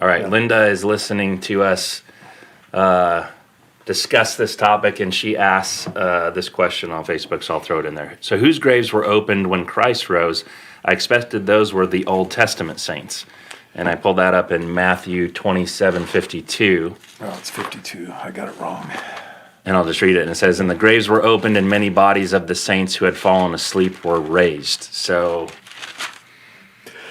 All right, Yeah. Linda is listening to us discuss this topic, and she asks this question on Facebook, so I'll throw it in there. So, whose graves were opened when Christ rose? I expected those were the Old Testament saints. And I pulled that up in Matthew 27:52. Oh, it's 52. I got it wrong. And I'll just read it. And it says, "And the graves were opened, and many bodies of the saints who had fallen asleep were raised." So,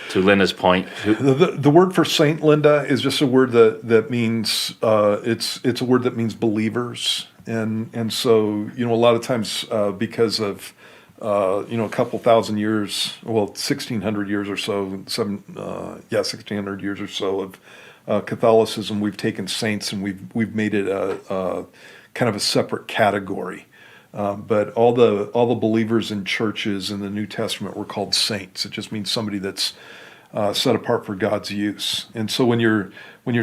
to Linda's point, The word for saint, Linda, is just a word that means it's a word that means believers, and so a lot of times because of a couple thousand years, well, 1,600 years or so, 1,600 years or so of Catholicism, we've taken saints and we've made it a kind of a separate category. But all the believers in churches in the New Testament were called saints. It just means somebody that's set apart for God's use. And so when you're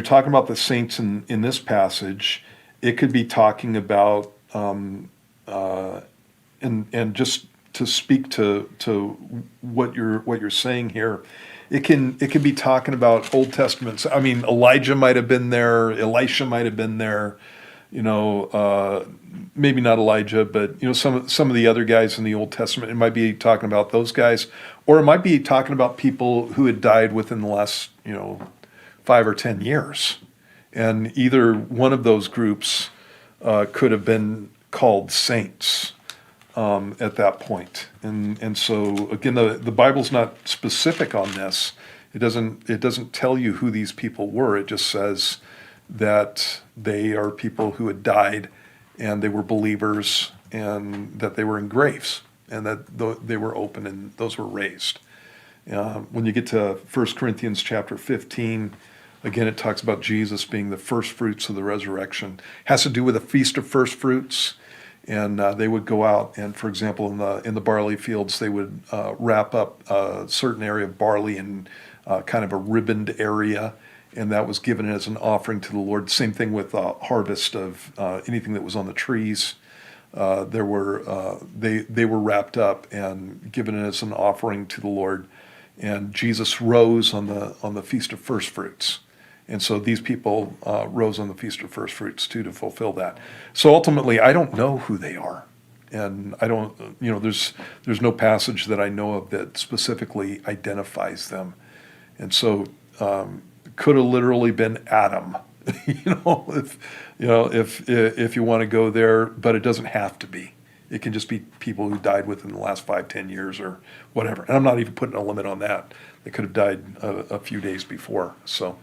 talking about the saints in this passage, it could be talking about and just to speak to what you're saying here, it can be talking about Old Testaments. I mean, Elijah might have been there, Elisha might have been there. Maybe not Elijah, but some of the other guys in the Old Testament. It might be talking about those guys, or it might be talking about people who had died within the last 5 or 10 years, and either one of those groups could have been called saints at that point. And so again, the Bible's not specific on this. It doesn't tell you who these people were. It just says that they are people who had died and they were believers and that they were in graves and that they were open and those were raised. When you get to 1 Corinthians chapter 15, again, it talks about Jesus being the first fruits of the resurrection. It has to do with a feast of first fruits. And they would go out and, for example, in the barley fields, they would wrap up a certain area of barley in kind of a ribboned area, and that was given as an offering to the Lord. Same thing with harvest of anything that was on the trees. They were wrapped up and given as an offering to the Lord. And Jesus rose on the Feast of First Fruits. And so these people rose on the Feast of First Fruits too to fulfill that. So ultimately, I don't know who they are, and I don't. There's no passage that I know of that specifically identifies them, and so could have literally been Adam. If you want to go there, but it doesn't have to be. It can just be people who died within the last 5-10 years or whatever. And I'm not even putting a limit on that. They could have died a few days before. So.